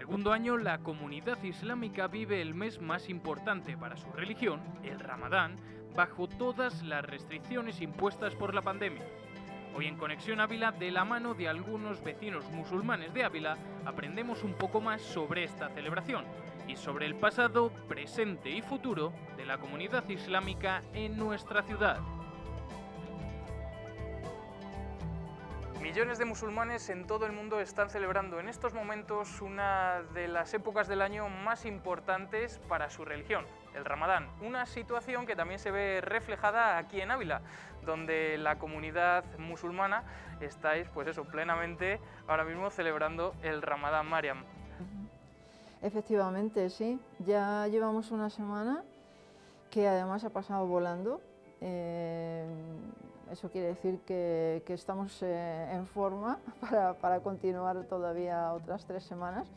segundo año, la comunidad islámica vive el mes más importante para su religión, el Ramadán, bajo todas las restricciones impuestas por la pandemia. Hoy en Conexión Ávila, de la mano de algunos vecinos musulmanes de Ávila, aprendemos un poco más sobre esta celebración y sobre el pasado, presente y futuro de la comunidad islámica en nuestra ciudad. Millones de musulmanes en todo el mundo están celebrando en estos momentos una de las épocas del año más importantes para su religión, el Ramadán. Una situación que también se ve reflejada aquí en Ávila, donde la comunidad musulmana estáis, pues eso, plenamente ahora mismo celebrando el Ramadán, Mariam. Efectivamente, sí. Ya llevamos una semana que además ha pasado volando. Eso quiere decir que estamos en forma para continuar todavía otras 3 semanas.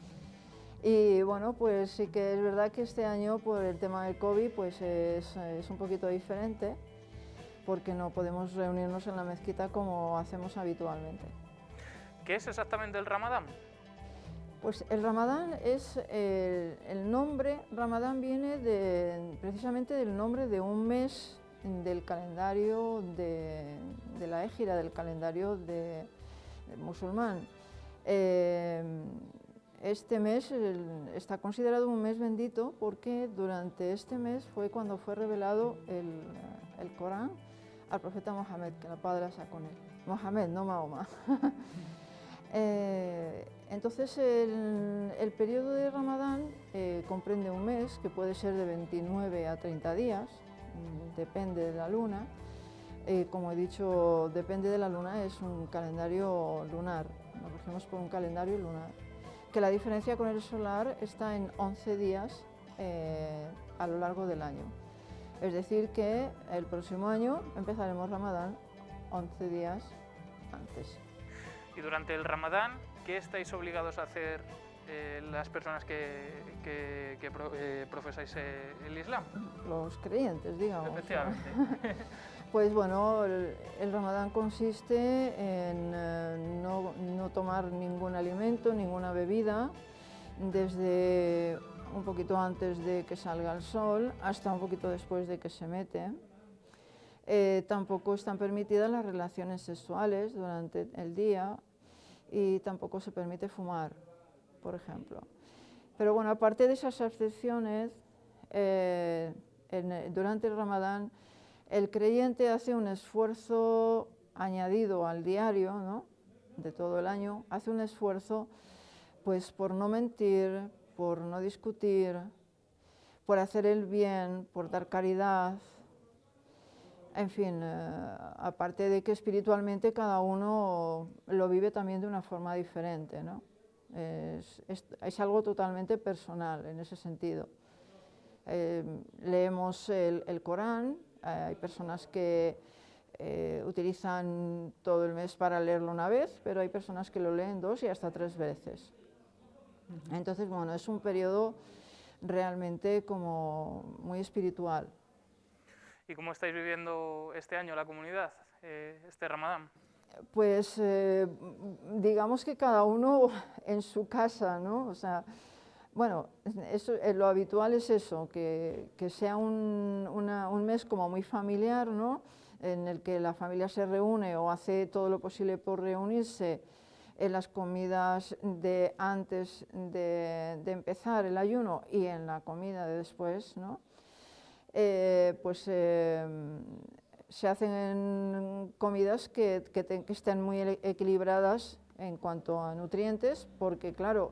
Y bueno, pues sí que es verdad que este año por el tema del COVID pues es un poquito diferente, porque no podemos reunirnos en la mezquita como hacemos habitualmente. ¿Qué es exactamente el Ramadán? Pues el Ramadán es, el nombre Ramadán viene precisamente del nombre de un mes del calendario de la égira, del calendario del musulmán. Este mes está considerado un mes bendito porque durante este mes fue cuando fue revelado el Corán al profeta Mohammed, que la paz sea con él. Mohammed, no Mahoma. Entonces el periodo de Ramadán comprende un mes que puede ser de 29 a 30 días, depende de la luna. Como he dicho, depende de la luna, es un calendario lunar, nos regimos por un calendario lunar, que la diferencia con el solar está en 11 días a lo largo del año. Es decir que el próximo año empezaremos Ramadán 11 días antes. Y durante el Ramadán, ¿qué estáis obligados a hacer las personas que profesáis el Islam? Los creyentes, digamos. Efectivamente. Pues bueno, el Ramadán consiste en no tomar ningún alimento, ninguna bebida, desde un poquito antes de que salga el sol hasta un poquito después de que se mete. Tampoco están permitidas las relaciones sexuales durante el día y tampoco se permite fumar, por ejemplo. Pero bueno, aparte de esas excepciones, durante el Ramadán el creyente hace un esfuerzo añadido al diario, ¿no?, de todo el año, hace un esfuerzo pues por no mentir, por no discutir, por hacer el bien, por dar caridad. En fin, aparte de que espiritualmente cada uno lo vive también de una forma diferente, ¿no? Es algo totalmente personal en ese sentido. Leemos el Corán, hay personas que utilizan todo el mes para leerlo una vez, pero hay personas que lo leen 2 y hasta 3 veces. Entonces, bueno, es un periodo realmente como muy espiritual. ¿Y cómo estáis viviendo este año la comunidad, este Ramadán? Pues digamos que cada uno en su casa, ¿no? O sea, bueno, lo habitual es eso, que sea un mes como muy familiar, ¿no?, en el que la familia se reúne o hace todo lo posible por reunirse en las comidas de antes de empezar el ayuno y en la comida de después, ¿no? Se hacen comidas que estén muy equilibradas en cuanto a nutrientes, porque claro,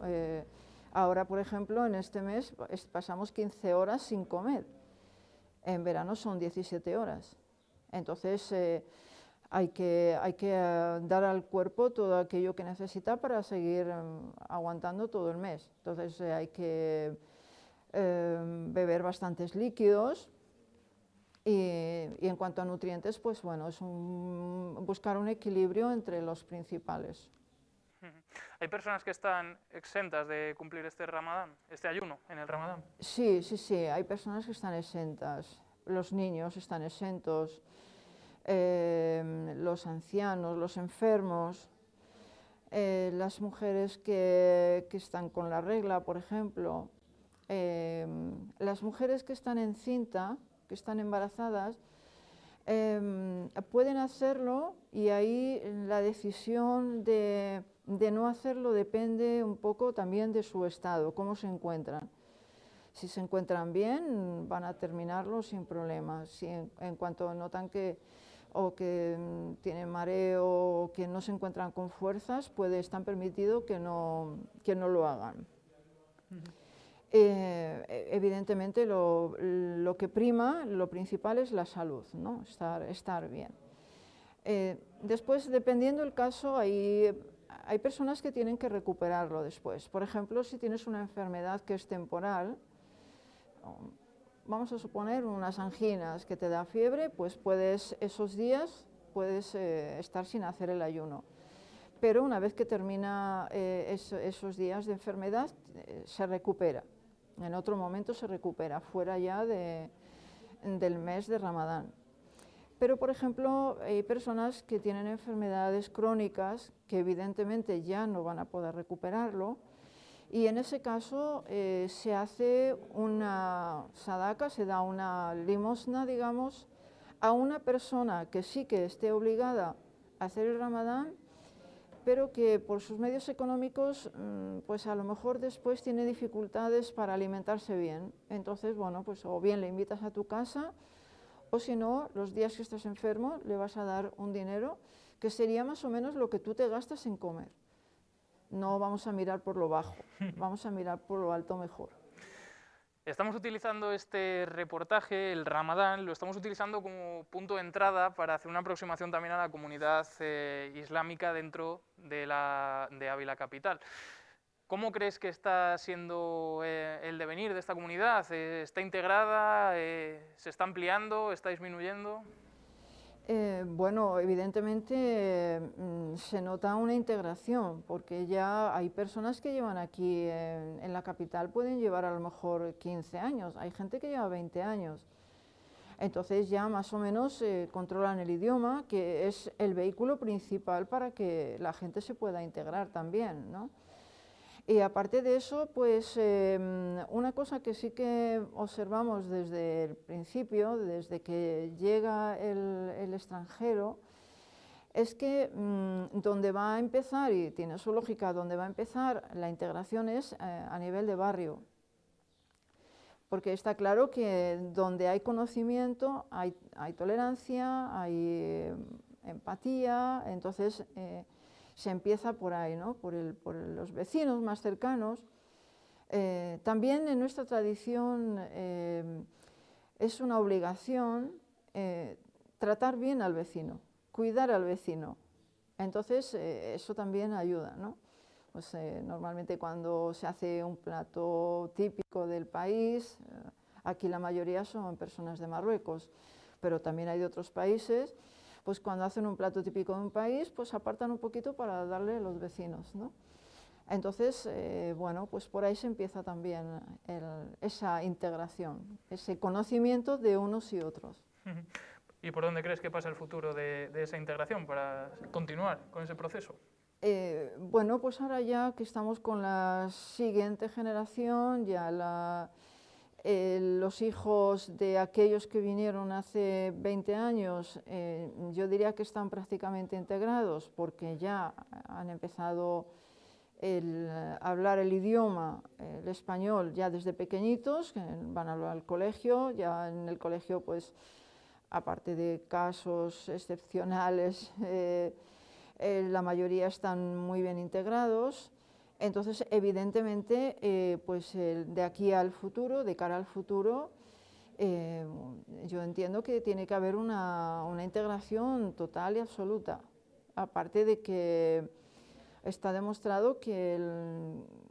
ahora por ejemplo en este mes pasamos 15 horas sin comer, en verano son 17 horas, entonces hay que dar al cuerpo todo aquello que necesita para seguir aguantando todo el mes, entonces hay que beber bastantes líquidos. Y en cuanto a nutrientes, pues bueno, es buscar un equilibrio entre los principales. ¿Hay personas que están exentas de cumplir este Ramadán, este ayuno en el Ramadán? Sí, hay personas que están exentas. Los niños están exentos, los ancianos, los enfermos. las mujeres que están con la regla, por ejemplo, las mujeres que están encinta, que están embarazadas, pueden hacerlo, y ahí la decisión de no hacerlo depende un poco también de su estado, cómo se encuentran. Si se encuentran bien, van a terminarlo sin problemas. Si en cuanto notan que tienen mareo o que no se encuentran con fuerzas, están permitido que no lo hagan. Evidentemente lo que prima, lo principal es la salud, ¿no? Estar bien. Después, dependiendo del caso, hay personas que tienen que recuperarlo después. Por ejemplo, si tienes una enfermedad que es temporal, vamos a suponer unas anginas que te da fiebre, pues esos días puedes estar sin hacer el ayuno. Pero una vez que termina esos días de enfermedad, se recupera. En otro momento se recupera, fuera ya del mes de Ramadán. Pero, por ejemplo, hay personas que tienen enfermedades crónicas que evidentemente ya no van a poder recuperarlo, y en ese caso se hace una sadaka, se da una limosna, digamos, a una persona que sí que esté obligada a hacer el Ramadán, pero que por sus medios económicos, pues a lo mejor después tiene dificultades para alimentarse bien. Entonces, bueno, pues o bien le invitas a tu casa, o si no, los días que estás enfermo le vas a dar un dinero que sería más o menos lo que tú te gastas en comer. No vamos a mirar por lo bajo, vamos a mirar por lo alto mejor. Estamos utilizando este reportaje, el Ramadán, lo estamos utilizando como punto de entrada para hacer una aproximación también a la comunidad islámica dentro de Ávila Capital. ¿Cómo crees que está siendo el devenir de esta comunidad? ¿Está integrada? ¿Se está ampliando? ¿Está disminuyendo? Bueno, evidentemente se nota una integración, porque ya hay personas que llevan aquí en la capital, pueden llevar a lo mejor 15 años, hay gente que lleva 20 años. Entonces ya más o menos controlan el idioma, que es el vehículo principal para que la gente se pueda integrar también, ¿no? Y aparte de eso, pues una cosa que sí que observamos desde el principio, desde que llega el extranjero, es que donde va a empezar, y tiene su lógica, donde va a empezar la integración es a nivel de barrio. Porque está claro que donde hay conocimiento hay tolerancia, hay empatía, entonces se empieza por ahí, ¿no? por los vecinos más cercanos. También en nuestra tradición es una obligación tratar bien al vecino, cuidar al vecino. Entonces eso también ayuda, ¿no? Pues, normalmente cuando se hace un plato típico del país, aquí la mayoría son personas de Marruecos, pero también hay de otros países, pues cuando hacen un plato típico de un país, pues apartan un poquito para darle a los vecinos, ¿no? Entonces, bueno, pues por ahí se empieza también esa integración, ese conocimiento de unos y otros. ¿Y por dónde crees que pasa el futuro de esa integración para continuar con ese proceso? Bueno, pues ahora ya que estamos con la siguiente generación, ya los hijos de aquellos que vinieron hace 20 años, yo diría que están prácticamente integrados, porque ya han empezado a hablar el idioma, el español, ya desde pequeñitos, que van a hablar al colegio, ya en el colegio, pues, aparte de casos excepcionales, la mayoría están muy bien integrados. Entonces, evidentemente, pues de aquí al futuro, de cara al futuro, yo entiendo que tiene que haber una integración total y absoluta. Aparte de que está demostrado que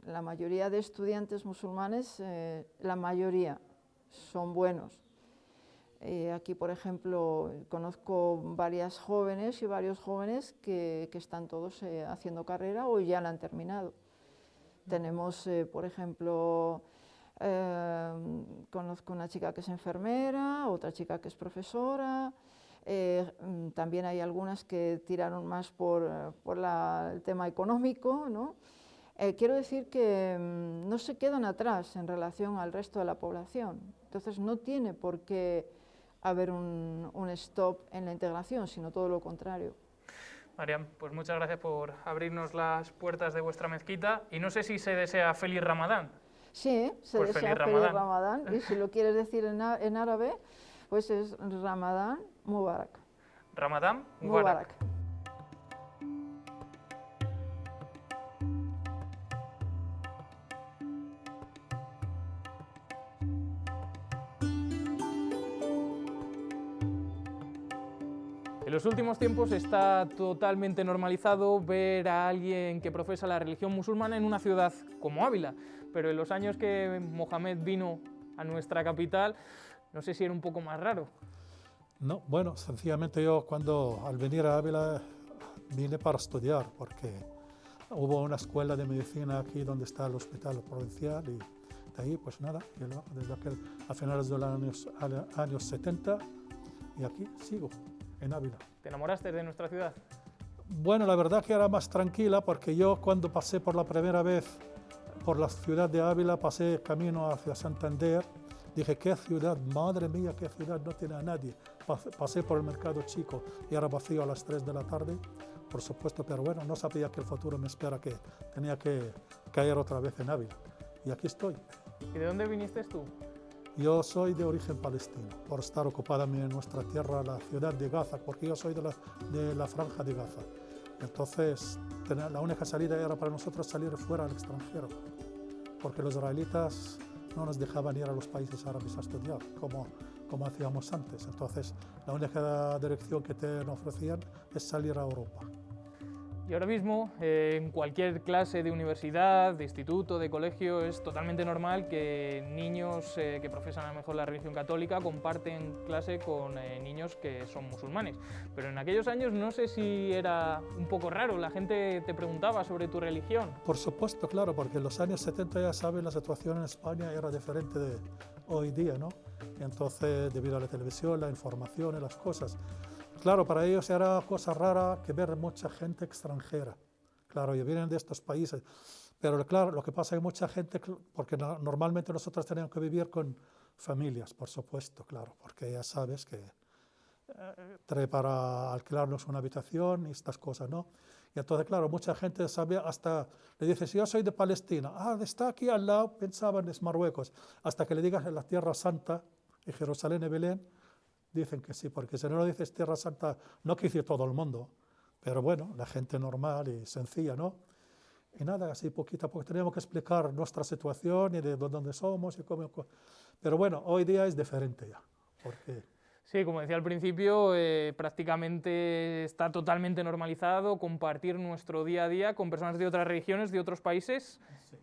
la mayoría de estudiantes musulmanes, la mayoría, son buenos. Aquí, por ejemplo, conozco varias jóvenes y varios jóvenes que están todos haciendo carrera o ya la han terminado. Tenemos, por ejemplo, conozco una chica que es enfermera, otra chica que es profesora, También hay algunas que tiraron más por el tema económico, ¿no? Quiero decir que no se quedan atrás en relación al resto de la población. Entonces no tiene por qué haber un stop en la integración, sino todo lo contrario. Mariam, pues muchas gracias por abrirnos las puertas de vuestra mezquita y no sé si se desea feliz Ramadán. Sí, se pues desea feliz Ramadán y si lo quieres decir en árabe, pues es Ramadán Mubarak. Ramadán Mubarak. En los últimos tiempos está totalmente normalizado ver a alguien que profesa la religión musulmana en una ciudad como Ávila, pero en los años que Mohamed vino a nuestra capital, no sé si era un poco más raro. No, bueno, sencillamente yo al venir a Ávila vine para estudiar, porque hubo una escuela de medicina aquí donde está el hospital provincial y de ahí pues nada, desde a finales de los años 70 y aquí sigo. En Ávila. ¿Te enamoraste de nuestra ciudad? Bueno, la verdad que era más tranquila porque yo cuando pasé por la primera vez por la ciudad de Ávila, pasé camino hacia Santander, dije, qué ciudad, madre mía, qué ciudad, no tiene a nadie. Pasé por el mercado chico y era vacío a las 3 de la tarde, por supuesto, pero bueno, no sabía que el futuro me espera, que tenía que caer otra vez en Ávila. Y aquí estoy. ¿Y de dónde viniste tú? Yo soy de origen palestino, por estar ocupada en nuestra tierra, la ciudad de Gaza, porque yo soy de la franja de Gaza. Entonces, la única salida era para nosotros salir fuera al extranjero, porque los israelitas no nos dejaban ir a los países árabes a estudiar, como hacíamos antes. Entonces, la única dirección que te ofrecían es salir a Europa. Y ahora mismo, en cualquier clase de universidad, de instituto, de colegio, es totalmente normal que niños que profesan a lo mejor la religión católica comparten clase con niños que son musulmanes. Pero en aquellos años no sé si era un poco raro, la gente te preguntaba sobre tu religión. Por supuesto, claro, porque en los años 70 ya saben, la situación en España era diferente de hoy día, ¿no? Y entonces, debido a la televisión, la información y las cosas. Claro, para ellos era cosa rara que ver mucha gente extranjera. Claro, y vienen de estos países. Pero claro, lo que pasa es que mucha gente, porque normalmente nosotros tenemos que vivir con familias, por supuesto, claro, porque ya sabes que trae para alquilarnos una habitación y estas cosas, ¿no? Y entonces, claro, mucha gente sabe, hasta le dices, yo soy de Palestina. Ah, está aquí al lado, pensaban es Marruecos. Hasta que le digas en la Tierra Santa, en Jerusalén y Belén, dicen que sí, porque si no lo dices Tierra Santa, no quiere decir todo el mundo, pero bueno, la gente normal y sencilla, ¿no? Y nada, así poquito a poco tenemos que explicar nuestra situación y de dónde somos y cómo. Pero bueno, hoy día es diferente ya, porque... Sí, como decía al principio, prácticamente está totalmente normalizado compartir nuestro día a día con personas de otras religiones, de otros países. Sí.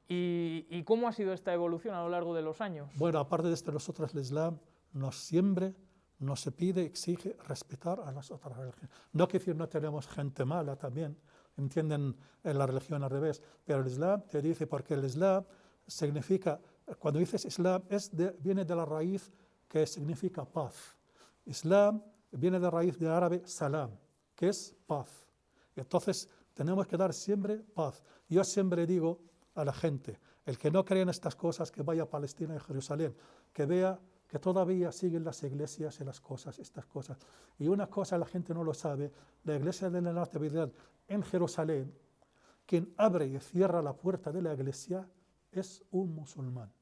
¿Y cómo ha sido esta evolución a lo largo de los años? Bueno, aparte de esto, nosotros el Islam nos se pide, exige respetar a las otras religiones. No quiere decir no tenemos gente mala también, entienden en la religión al revés, pero el Islam te dice, porque el Islam significa, cuando dices Islam, viene de la raíz que significa paz. Islam viene de la raíz de árabe salam, que es paz. Entonces tenemos que dar siempre paz. Yo siempre digo a la gente, el que no cree en estas cosas, que vaya a Palestina y a Jerusalén, que vea que todavía siguen las iglesias y las cosas, estas cosas. Y una cosa la gente no lo sabe, la iglesia de la Natividad en Jerusalén, quien abre y cierra la puerta de la iglesia es un musulmán.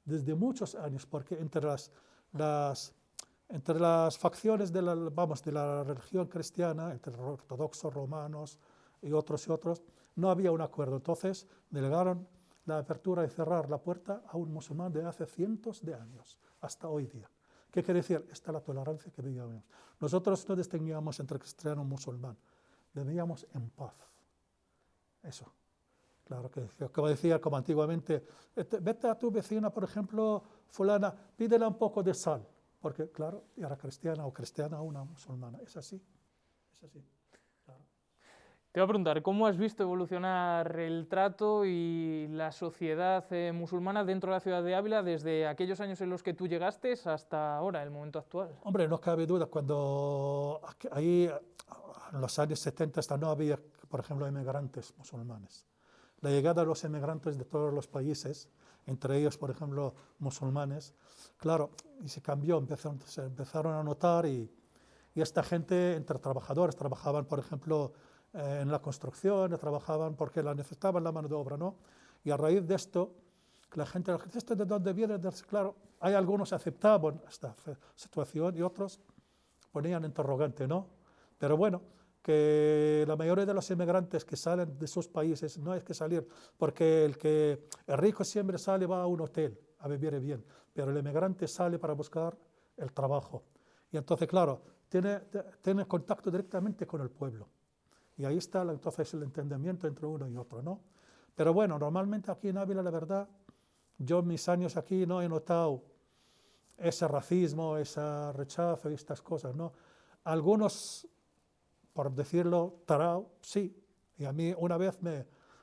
Desde muchos años, porque entre las facciones de la religión cristiana, entre los ortodoxos, romanos y otros, no había un acuerdo. Entonces delegaron la apertura y cerrar la puerta a un musulmán de hace cientos de años, hasta hoy día. ¿Qué quiere decir? Esta es la tolerancia que vivíamos. Nosotros no distinguíamos entre cristiano y musulmán, vivíamos en paz. Eso. Claro, que como decía, como antiguamente, vete a tu vecina, por ejemplo, fulana, pídele un poco de sal, porque claro, era cristiana o cristiana o una musulmana. Es así, es así. Claro. Te voy a preguntar, ¿cómo has visto evolucionar el trato y la sociedad musulmana dentro de la ciudad de Ávila desde aquellos años en los que tú llegaste hasta ahora, el momento actual? Hombre, no cabe duda, ahí en los años 70 hasta no había, por ejemplo, inmigrantes musulmanes. La llegada de los inmigrantes de todos los países, entre ellos, por ejemplo, musulmanes, claro, y se cambió, se empezaron a notar y esta gente, entre trabajadores, trabajaban, por ejemplo, en la construcción, trabajaban porque la necesitaban la mano de obra, ¿no? Y a raíz de esto, la gente, ¿esto de dónde viene? Claro, hay algunos que aceptaban esta situación y otros ponían interrogante, ¿no? Pero bueno, que la mayoría de los inmigrantes que salen de sus países no hay que salir, porque el rico siempre sale, va a un hotel a vivir bien, pero el inmigrante sale para buscar el trabajo. Y entonces, claro, tiene contacto directamente con el pueblo. Y ahí está entonces el entendimiento entre uno y otro, ¿no? Pero bueno, normalmente aquí en Ávila, la verdad, yo en mis años aquí no he notado ese racismo, ese rechazo y estas cosas, ¿no? Algunos, por decirlo, tarao, sí. Y a mí una vez,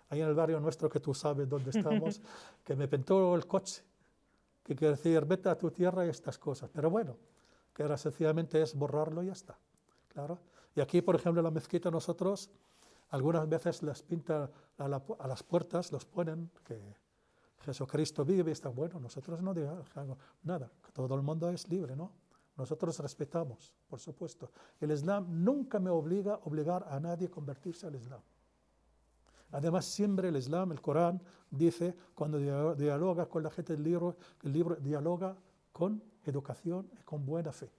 ahí en el barrio nuestro, que tú sabes dónde estamos, que me pintó el coche, que quiere decir, vete a tu tierra y estas cosas. Pero bueno, que era sencillamente es borrarlo y ya está, claro. Y aquí, por ejemplo, en la mezquita nosotros algunas veces les pintan a las puertas, los ponen que Jesucristo vive y está bueno. Nosotros no digamos nada, todo el mundo es libre, ¿no? Nosotros respetamos, por supuesto. El Islam nunca me obliga a obligar a nadie a convertirse al Islam. Además, siempre el Islam, el Corán, dice, cuando dialoga con la gente del libro, el libro dialoga con educación y con buena fe.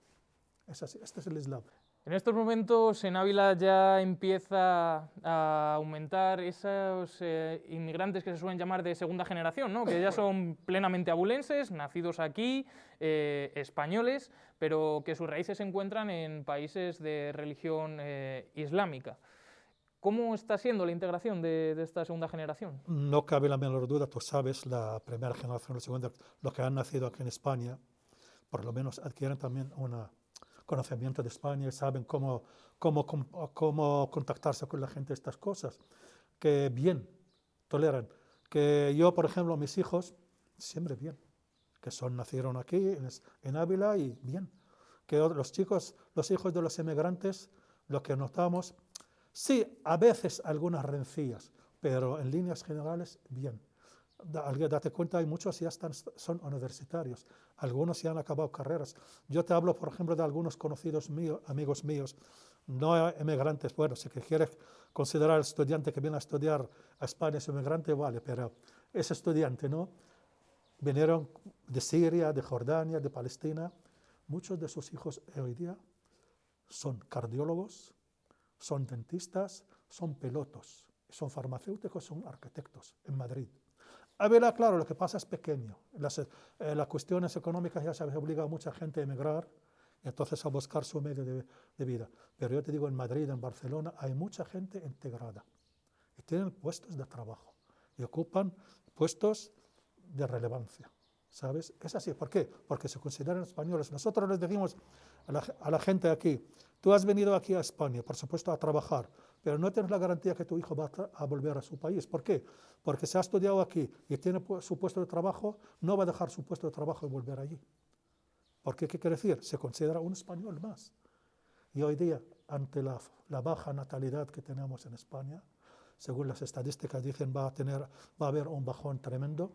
Es así, este es el Islam. En estos momentos en Ávila ya empieza a aumentar esos inmigrantes que se suelen llamar de segunda generación, ¿no? Que ya son plenamente abulenses, nacidos aquí, españoles, pero que sus raíces se encuentran en países de religión islámica. ¿Cómo está siendo la integración de esta segunda generación? No cabe la menor duda, tú sabes, la primera generación, la segunda, los que han nacido aquí en España, por lo menos adquieren también un conocimiento de España y saben cómo contactarse con la gente, estas cosas, que bien, toleran. Que yo, por ejemplo, mis hijos, siempre bien, que nacieron aquí en Ávila y bien. Que los hijos de los inmigrantes, lo que notamos, sí, a veces algunas rencillas, pero en líneas generales, bien. Date cuenta, hay muchos ya son universitarios, algunos ya han acabado carreras. Yo te hablo, por ejemplo, de algunos conocidos míos, amigos míos, no emigrantes. Bueno, si quieres considerar al estudiante que viene a estudiar a España es inmigrante, vale, pero ese estudiante, ¿no? Vinieron de Siria, de Jordania, de Palestina. Muchos de sus hijos hoy día son cardiólogos, son dentistas, son pilotos, son farmacéuticos, son arquitectos en Madrid. Ávila, claro, lo que pasa es pequeño. Las cuestiones económicas ya se obliga a mucha gente a emigrar y entonces a buscar su medio de vida. Pero yo te digo, en Madrid, en Barcelona, hay mucha gente integrada y tienen puestos de trabajo y ocupan puestos de relevancia, ¿sabes? Es así. ¿Por qué? Porque se consideran españoles. Nosotros les decimos a la gente aquí, tú has venido aquí a España, por supuesto, a trabajar, pero no tienes la garantía que tu hijo va a volver a su país. ¿Por qué? Porque se ha estudiado aquí y tiene su puesto de trabajo, no va a dejar su puesto de trabajo y volver allí. Porque, ¿qué quiere decir? Se considera un español más. Y hoy día, ante la baja natalidad que tenemos en España, según las estadísticas dicen va a haber un bajón tremendo.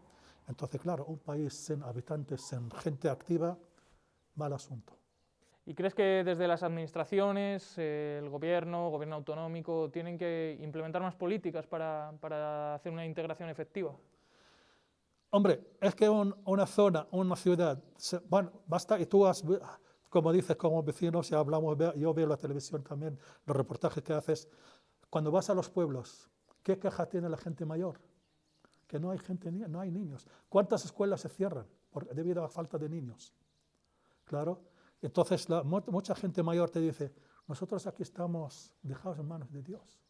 Entonces, claro, un país sin habitantes, sin gente activa, mal asunto. ¿Y crees que desde las administraciones, el gobierno autonómico, tienen que implementar más políticas para hacer una integración efectiva? Hombre, es que una zona, una ciudad, bueno, basta, y tú como dices, como vecinos, ya hablamos, yo veo la televisión también, los reportajes que haces, cuando vas a los pueblos, ¿qué queja tiene la gente mayor? Que no hay gente, no hay niños. ¿Cuántas escuelas se cierran debido a la falta de niños? Claro. Entonces, mucha gente mayor te dice, nosotros aquí estamos dejados en manos de Dios.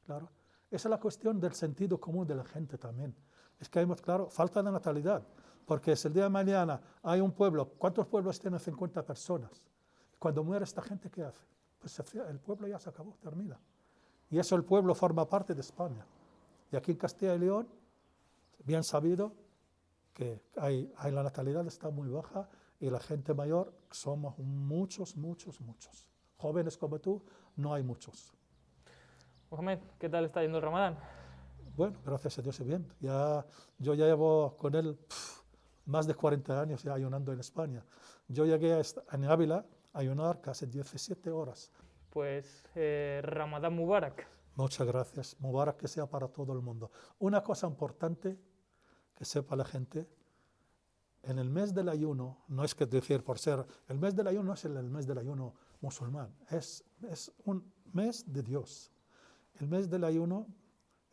Claro. Esa es la cuestión del sentido común de la gente también. Es que hay, claro, falta de natalidad. Porque si el día de mañana hay un pueblo, ¿cuántos pueblos tienen 50 personas? Cuando muere esta gente, ¿qué hace? Pues el pueblo ya se acabó, termina. Y eso el pueblo forma parte de España. Y aquí en Castilla y León, bien sabido que la natalidad está muy baja y la gente mayor somos muchos. Jóvenes como tú no hay muchos. Mohamed, ¿qué tal está yendo el Ramadán? Bueno, gracias a Dios bien. Yo ya llevo con él más de 40 años ya ayunando en España. Yo llegué en Ávila a ayunar casi 17 horas. Pues Ramadán Mubarak. Muchas gracias. Mubarak que sea para todo el mundo. Una cosa importante que sepa la gente, en el mes del ayuno, no es que decir por ser, el mes del ayuno no es el mes del ayuno musulmán, es un mes de Dios. El mes del ayuno,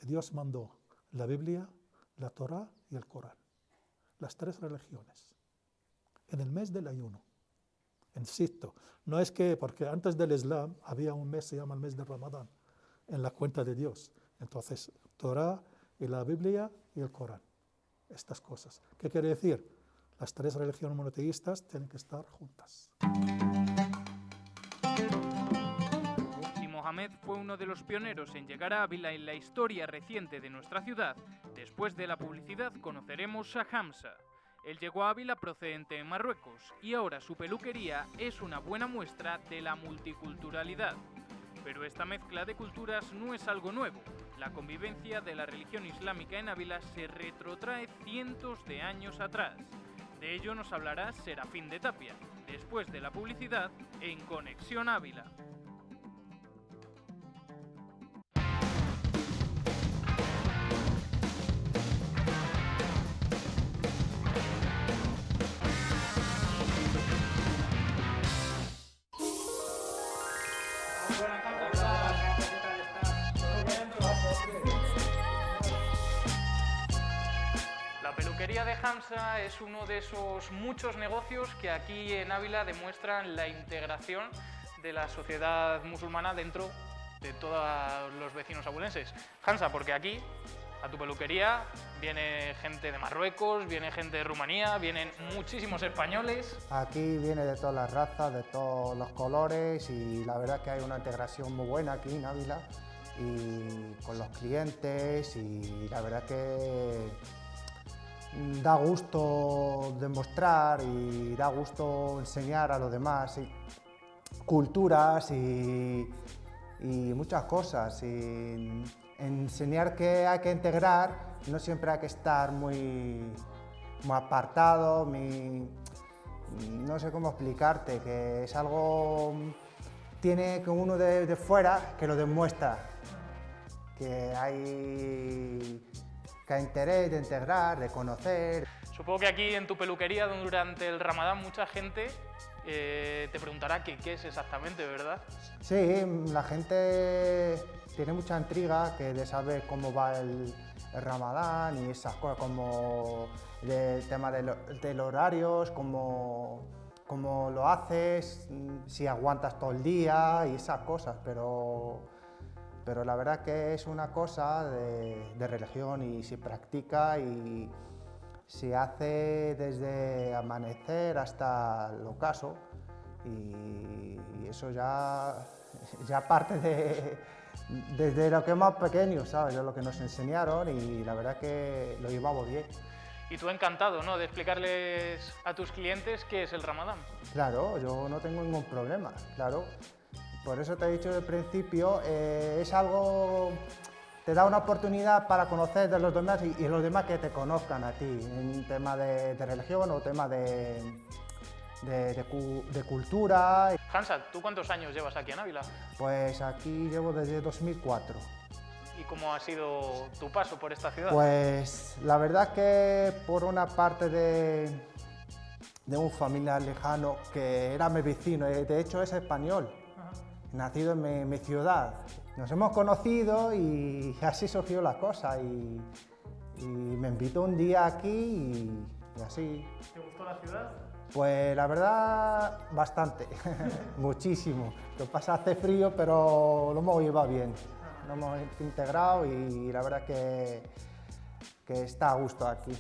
Dios mandó la Biblia, la Torá y el Corán, las 3 religiones, en el mes del ayuno. Insisto, no es que, porque antes del Islam había un mes, se llama el mes de Ramadán, en la cuenta de Dios. Entonces, Torá y la Biblia y el Corán, estas cosas. ¿Qué quiere decir? Las 3 religiones monoteístas tienen que estar juntas. Si Mohamed fue uno de los pioneros en llegar a Ávila en la historia reciente de nuestra ciudad, después de la publicidad conoceremos a Hamza. Él llegó a Ávila procedente de Marruecos y ahora su peluquería es una buena muestra de la multiculturalidad. Pero esta mezcla de culturas no es algo nuevo. La convivencia de la religión islámica en Ávila se retrotrae cientos de años atrás. De ello nos hablará Serafín de Tapia, después de la publicidad en Conexión Ávila. La peluquería de Hamza es uno de esos muchos negocios que aquí en Ávila demuestran la integración de la sociedad musulmana dentro de todos los vecinos abulenses. Hamza, porque aquí, a tu peluquería, viene gente de Marruecos, viene gente de Rumanía, vienen muchísimos españoles. Aquí viene de todas las razas, de todos los colores y la verdad que hay una integración muy buena aquí en Ávila y con los clientes y la verdad que da gusto demostrar y da gusto enseñar a los demás culturas y muchas cosas. Y enseñar que hay que integrar, no siempre hay que estar muy apartado, no sé cómo explicarte, que es algo, tiene que uno de fuera que lo demuestra, que hay interés de integrar, de conocer. Supongo que aquí en tu peluquería durante el Ramadán mucha gente te preguntará qué es exactamente, ¿verdad? Sí, la gente tiene mucha intriga de saber cómo va el Ramadán y esas cosas, como el tema del horarios, cómo lo haces, si aguantas todo el día y esas cosas, pero la verdad que es una cosa de religión y se practica y se hace desde amanecer hasta el ocaso y eso ya parte desde lo que es más pequeño, ¿sabes? De lo que nos enseñaron y la verdad que lo llevamos bien. Y tú encantado, ¿no?, de explicarles a tus clientes qué es el Ramadán. Claro, yo no tengo ningún problema, claro. Por eso te he dicho al principio, es algo, te da una oportunidad para conocer de los demás y los demás que te conozcan a ti, en tema de religión o tema de cultura. Hamza, ¿tú cuántos años llevas aquí en Ávila? Pues aquí llevo desde 2004. ¿Y cómo ha sido tu paso por esta ciudad? Pues la verdad que por una parte de un familiar lejano que era mi vecino, de hecho es español. Nacido en mi ciudad. Nos hemos conocido y así surgió la cosa y me invitó un día aquí y así. ¿Te gustó la ciudad? Pues la verdad, bastante, muchísimo. Lo que pasa hace frío, pero lo hemos llevado bien. Lo hemos integrado y la verdad que está a gusto aquí.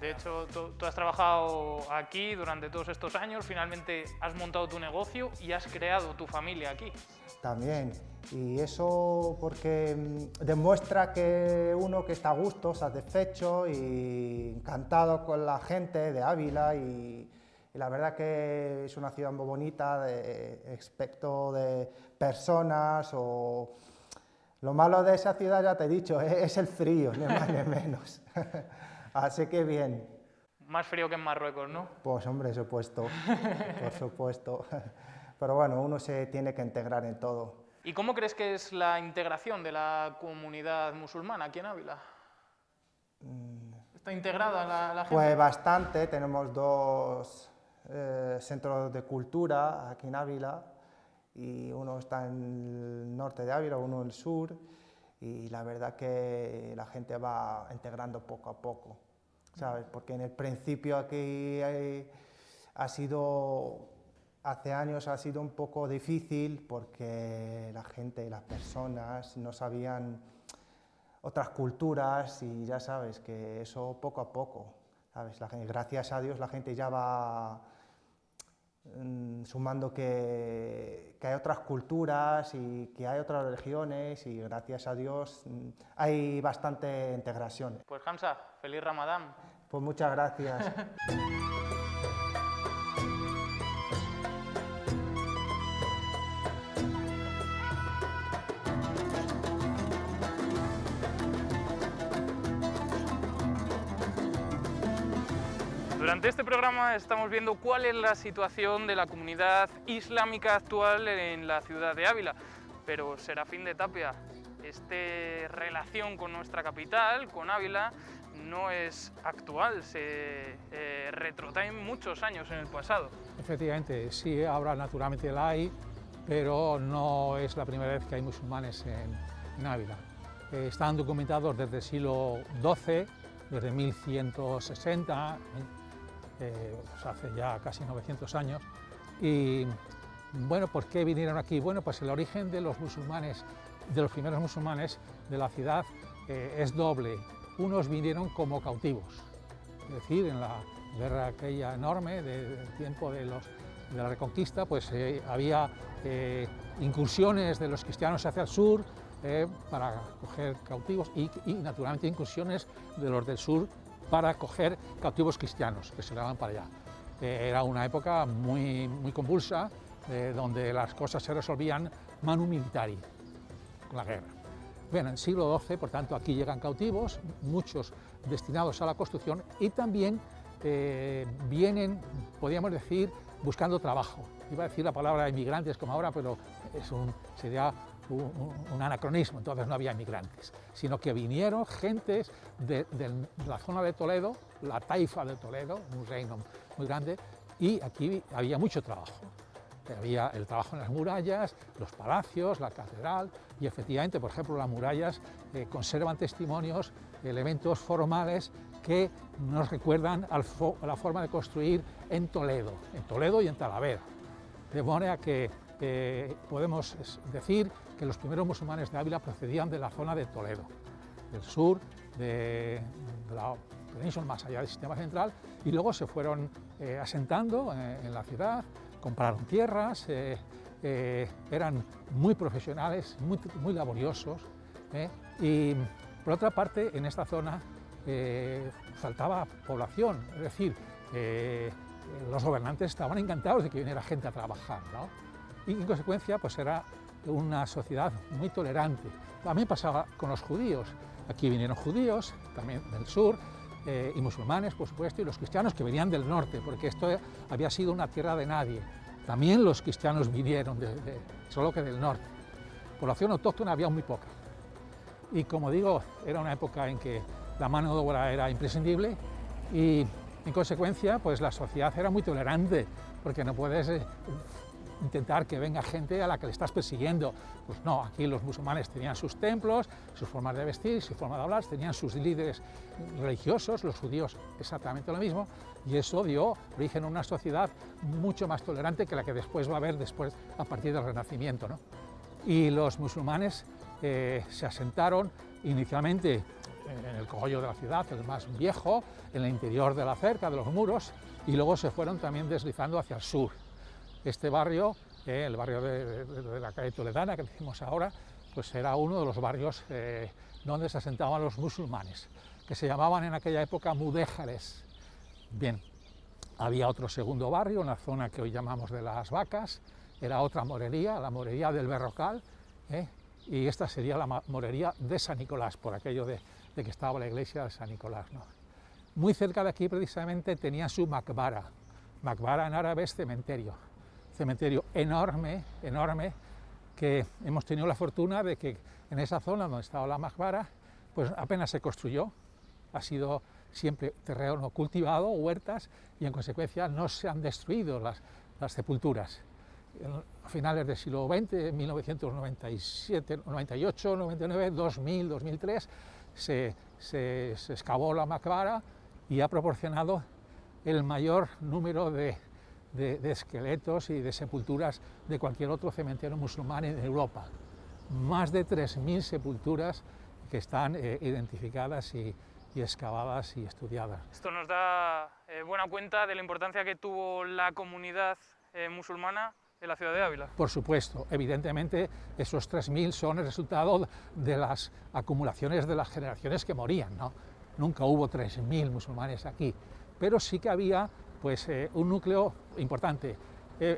De hecho, tú has trabajado aquí durante todos estos años, finalmente has montado tu negocio y has creado tu familia aquí. También, y eso porque demuestra que uno que está a gusto, satisfecho y encantado con la gente de Ávila y la verdad que es una ciudad muy bonita respecto de personas o... Lo malo de esa ciudad, ya te he dicho, es el frío, ni más ni menos. Así que bien. Más frío que en Marruecos, ¿no? Pues hombre, supuesto, por supuesto. Pero bueno, uno se tiene que integrar en todo. ¿Y cómo crees que es la integración de la comunidad musulmana aquí en Ávila? ¿Está integrada la gente? Pues bastante, tenemos 2 centros de cultura aquí en Ávila, y uno está en el norte de Ávila, uno en el sur, y la verdad que la gente va integrando poco a poco, ¿sabes? Porque en el principio aquí ha sido, hace años ha sido un poco difícil porque la gente, las personas no sabían otras culturas y ya sabes que eso poco a poco, ¿sabes? Gracias a Dios la gente ya va sumando que hay otras culturas y que hay otras religiones y gracias a Dios hay bastante integración. Pues Hamza, feliz Ramadán. Pues muchas gracias. Durante este programa estamos viendo cuál es la situación de la comunidad islámica actual en la ciudad de Ávila. Pero Serafín de Tapia, esta relación con nuestra capital, con Ávila, no es actual, se retrotrae muchos años en el pasado. Efectivamente, sí, ahora naturalmente la hay, pero no es la primera vez que hay musulmanes en Ávila. Están documentados desde el siglo XII, desde 1160, pues hace ya casi 900 años. Y bueno, ¿por qué vinieron aquí? Bueno, pues el origen de los musulmanes, de los primeros musulmanes de la ciudad es doble. Unos vinieron como cautivos, es decir, en la guerra aquella enorme del tiempo de la Reconquista, pues había incursiones de los cristianos hacia el sur para coger cautivos y naturalmente incursiones de los del sur para coger cautivos cristianos que se daban para allá. Era una época muy convulsa, donde las cosas se resolvían manu militari, con la guerra. Bueno, en el siglo XII, por tanto, aquí llegan cautivos, muchos destinados a la construcción y también vienen, podríamos decir, buscando trabajo. Iba a decir la palabra inmigrantes como ahora, pero sería un anacronismo, entonces no había inmigrantes, sino que vinieron gentes de la zona de Toledo, la taifa de Toledo, un reino muy grande, y aquí había mucho trabajo. Había el trabajo en las murallas, los palacios, la catedral, y efectivamente, por ejemplo, las murallas conservan testimonios, elementos formales que nos recuerdan a la forma de construir en Toledo y en Talavera. De manera que podemos decir que los primeros musulmanes de Ávila procedían de la zona de Toledo, del sur, de la península más allá del sistema central, y luego se fueron asentando en la ciudad, compraron tierras, eran muy profesionales, muy laboriosos, y por otra parte en esta zona faltaba población, es decir, los gobernantes estaban encantados de que viniera gente a trabajar, ¿no? Y en consecuencia pues era una sociedad muy tolerante. También pasaba con los judíos, aquí vinieron judíos, también del sur, y musulmanes, por supuesto, y los cristianos que venían del norte, porque esto había sido una tierra de nadie. También los cristianos vinieron, solo que del norte. Población autóctona había muy poca. Y como digo, era una época en que la mano de obra era imprescindible y en consecuencia pues la sociedad era muy tolerante, porque no puedes intentar que venga gente a la que le estás persiguiendo. Pues no, aquí los musulmanes tenían sus templos, sus formas de vestir, su forma de hablar, tenían sus líderes religiosos, los judíos exactamente lo mismo, y eso dio origen a una sociedad mucho más tolerante que la que después va a haber a partir del Renacimiento, ¿no? Y los musulmanes se asentaron inicialmente en el cogollo de la ciudad, el más viejo, en el interior de la cerca, de los muros, y luego se fueron también deslizando hacia el sur. Este barrio, el barrio de la calle Toledana, que decimos ahora, pues era uno de los barrios donde se asentaban los musulmanes, que se llamaban en aquella época mudéjares. Bien, había otro segundo barrio, una zona que hoy llamamos de las Vacas, era otra morería, la morería del Berrocal, y esta sería la morería de San Nicolás, por aquello de que estaba la iglesia de San Nicolás, ¿no? Muy cerca de aquí precisamente tenía su Makbara. Makbara en árabe es cementerio. Cementerio enorme, enorme, que hemos tenido la fortuna de que en esa zona donde estaba la Makbara, pues apenas se construyó, ha sido siempre terreno cultivado, huertas, y en consecuencia no se han destruido las sepulturas. A finales del siglo XX, 1997, 98, 99, 2000, 2003, se excavó la Makbara y ha proporcionado el mayor número de esqueletos y de sepulturas de cualquier otro cementerio musulmán en Europa. Más de 3.000 sepulturas que están identificadas y excavadas y estudiadas. Esto nos da buena cuenta de la importancia que tuvo la comunidad musulmana en la ciudad de Ávila. Por supuesto, evidentemente esos 3.000 son el resultado de las acumulaciones de las generaciones que morían, ¿no? Nunca hubo 3.000 musulmanes aquí, pero sí que había pues, un núcleo importante.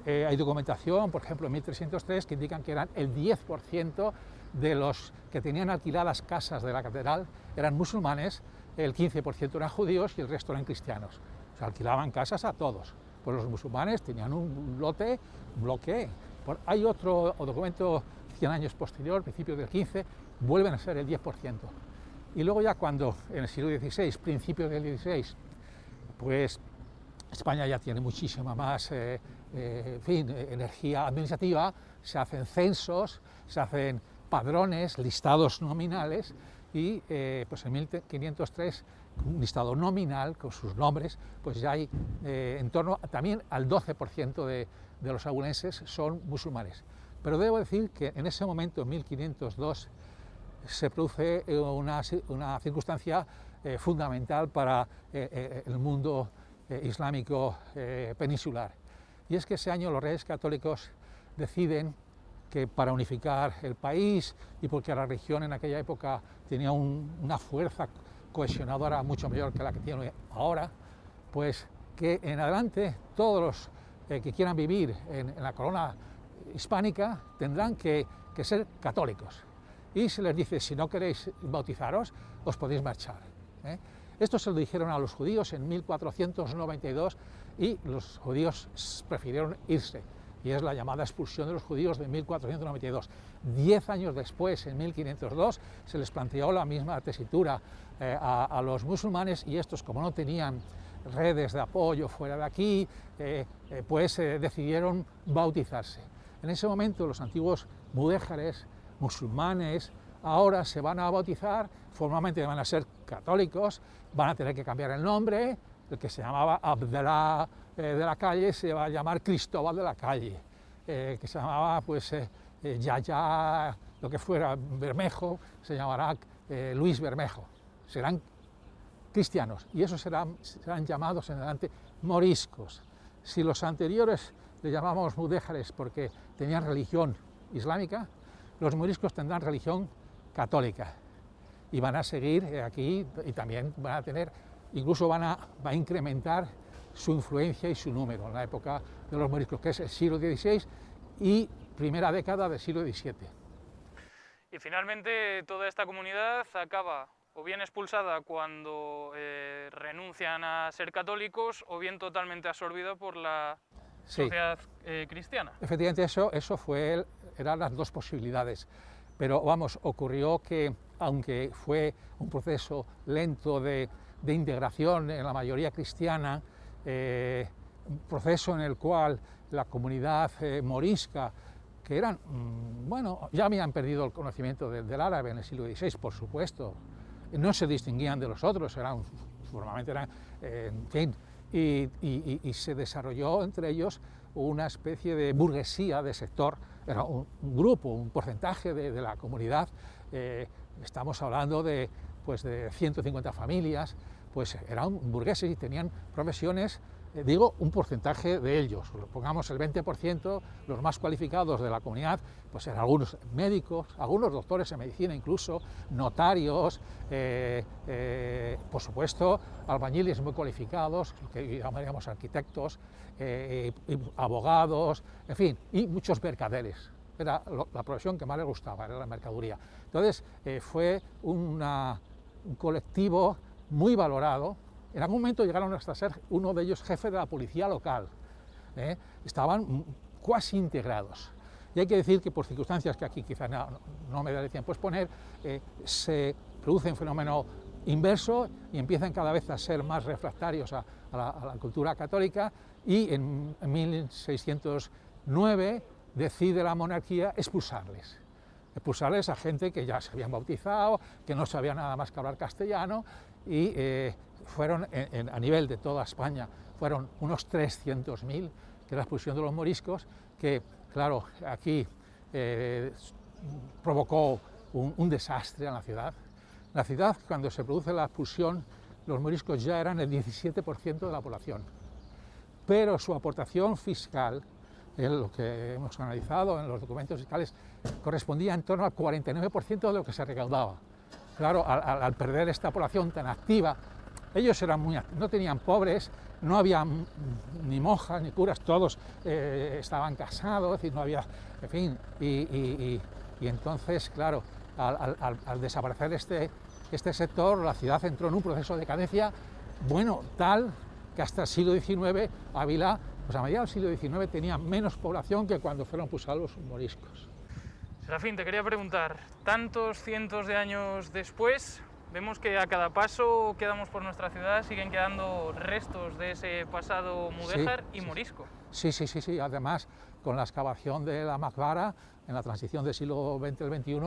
Hay documentación, por ejemplo, en 1303, que indican que eran el 10% de los que tenían alquiladas casas de la catedral eran musulmanes, el 15% eran judíos y el resto eran cristianos. Se alquilaban casas a todos. Pues los musulmanes tenían un bloque. Hay otro documento 100 años posterior, principios del 15, vuelven a ser el 10%. Y luego ya cuando en el siglo XVI, principios del XVI, pues España ya tiene muchísima más energía administrativa, se hacen censos, se hacen padrones, listados nominales, y pues en 1503 un listado nominal con sus nombres, pues ya hay en torno también al 12% de los abulenses son musulmanes. Pero debo decir que en ese momento, en 1502, se produce una circunstancia fundamental para el mundo islámico peninsular. Y es que ese año los reyes católicos deciden que para unificar el país y porque la religión en aquella época tenía una fuerza cohesionadora mucho mayor que la que tiene ahora, pues que en adelante todos los que quieran vivir en la corona hispánica tendrán que ser católicos. Y se les dice, si no queréis bautizaros, os podéis marchar. Esto se lo dijeron a los judíos en 1492 y los judíos prefirieron irse. Y es la llamada expulsión de los judíos de 1492. 10 años después, en 1502, se les planteó la misma tesitura a los musulmanes, y estos, como no tenían redes de apoyo fuera de aquí, pues decidieron bautizarse. En ese momento los antiguos mudéjares musulmanes ahora se van a bautizar, formalmente van a ser católicos, van a tener que cambiar el nombre, el que se llamaba Abdelá de la Calle se va a llamar Cristóbal de la Calle, que se llamaba pues Yaya, lo que fuera, Bermejo, se llamará Luis Bermejo. Serán cristianos y esos serán llamados en adelante moriscos. Si los anteriores le llamamos mudéjares porque tenían religión islámica, los moriscos tendrán religión católica y van a seguir aquí, y también van a tener, incluso va a incrementar su influencia y su número en la época de los moriscos, que es el siglo XVI y primera década del siglo XVII. Y finalmente toda esta comunidad acaba o bien expulsada cuando renuncian a ser católicos, o bien totalmente absorbida por la sociedad cristiana. Efectivamente, eso eran las dos posibilidades. Pero vamos, ocurrió que, aunque fue un proceso lento de integración en la mayoría cristiana, un proceso en el cual la comunidad morisca, que eran, bueno, ya habían perdido el conocimiento del árabe en el siglo XVI, por supuesto, no se distinguían de los otros, formalmente eran, en fin, y se desarrolló entre ellos una especie de burguesía de sector, era un grupo, un porcentaje de la comunidad. Estamos hablando de pues de 150 familias, pues eran burgueses y tenían profesiones, digo, un porcentaje de ellos, pongamos el 20%, los más cualificados de la comunidad, pues eran algunos médicos, algunos doctores en medicina incluso, notarios, por supuesto, albañiles muy cualificados, que llamaríamos arquitectos, abogados, en fin, y muchos mercaderes. Era la profesión que más les gustaba, era la mercaduría. Entonces, fue un colectivo muy valorado. En algún momento llegaron hasta ser uno de ellos jefe de la policía local. Estaban casi integrados. Y hay que decir que por circunstancias que aquí quizá no me daré tiempo a exponer, se produce un fenómeno inverso y empiezan cada vez a ser más refractarios a la cultura católica, y en 1609 decide la monarquía expulsarles a gente que ya se habían bautizado, que no sabía nada más que hablar castellano, y fueron, a nivel de toda España, fueron unos 300.000, que la expulsión de los moriscos, que claro, aquí provocó un desastre en la ciudad. En la ciudad, cuando se produce la expulsión, los moriscos ya eran el 17% de la población, pero su aportación fiscal, lo que hemos analizado en los documentos fiscales, correspondía en torno al 49% de lo que se recaudaba. Claro, al perder esta población tan activa, ellos eran no tenían pobres, no había ni monjas ni curas, todos estaban casados, es decir, no había, en fin, y entonces, claro, al desaparecer este sector, la ciudad entró en un proceso de decadencia, bueno, tal que hasta el siglo XIX, Ávila, pues a mediados del siglo XIX, tenía menos población que cuando fueron expulsados los moriscos. Serafín, te quería preguntar, tantos cientos de años después, vemos que a cada paso que damos por nuestra ciudad siguen quedando restos de ese pasado mudéjar y morisco. Sí, además, con la excavación de la Macvara, en la transición del siglo XX al XXI,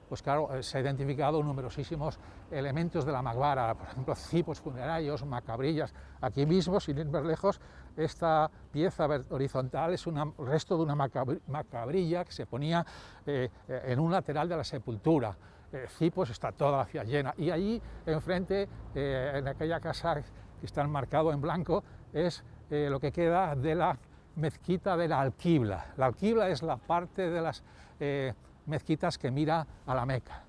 pues claro, se han identificado numerosísimos elementos de la Macvara, por ejemplo, cipos funerarios, macabrillas. Aquí mismo, sin ir más lejos, esta pieza horizontal es un resto de una macabrilla que se ponía en un lateral de la sepultura. Cipos, está toda la ciudad llena, y allí enfrente, en aquella casa que está marcado en blanco, es lo que queda de la mezquita de la Alquibla. La Alquibla es la parte de las mezquitas que mira a la Meca,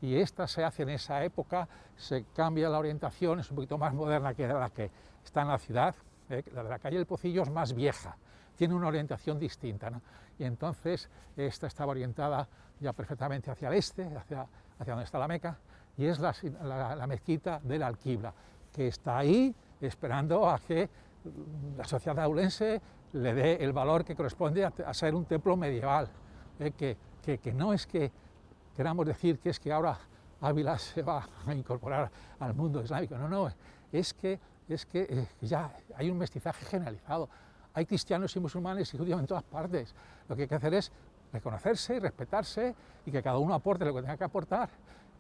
y esta se hace en esa época, se cambia la orientación, es un poquito más moderna que la que está en la ciudad. La de la calle del Pocillo es más vieja, tiene una orientación distinta, ¿no? Y entonces esta estaba orientada ya perfectamente hacia el este, hacia donde está la Meca, y es la mezquita de la Alquibla, que está ahí esperando a que la sociedad aulense le dé el valor que corresponde a ser un templo medieval, que no es que queramos decir que es que ahora Ávila se va a incorporar al mundo islámico, no, es que ya hay un mestizaje generalizado, hay cristianos y musulmanes y judíos en todas partes. Lo que hay que hacer es reconocerse y respetarse, y que cada uno aporte lo que tenga que aportar,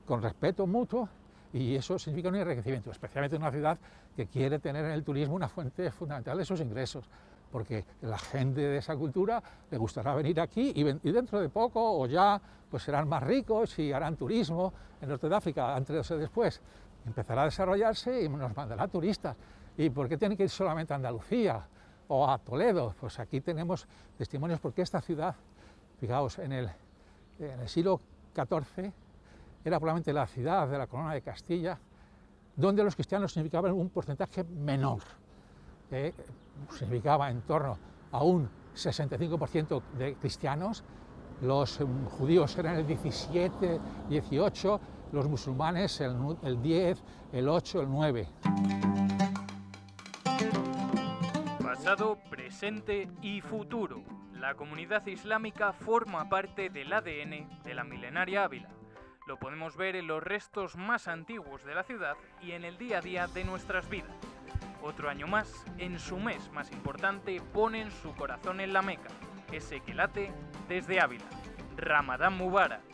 con respeto mutuo, y eso significa un enriquecimiento, especialmente en una ciudad que quiere tener en el turismo una fuente fundamental de sus ingresos, porque la gente de esa cultura le gustará venir aquí y dentro de poco, o ya, pues serán más ricos y harán turismo en Norte de África, antes o después. Empezará a desarrollarse y nos mandará turistas. ¿Y por qué tienen que ir solamente a Andalucía o a Toledo? Pues aquí tenemos testimonios, porque esta ciudad, fijaos, en el siglo XIV era probablemente la ciudad de la corona de Castilla, donde los cristianos significaban un porcentaje menor, significaba en torno a un 65% de cristianos, los judíos eran el 17, 18%, los musulmanes el 10, el 8, el 9. Pasado, presente y futuro. La comunidad islámica forma parte del ADN de la milenaria Ávila. Lo podemos ver en los restos más antiguos de la ciudad y en el día a día de nuestras vidas. Otro año más, en su mes más importante, ponen su corazón en la Meca, ese que late desde Ávila. Ramadán Mubarak.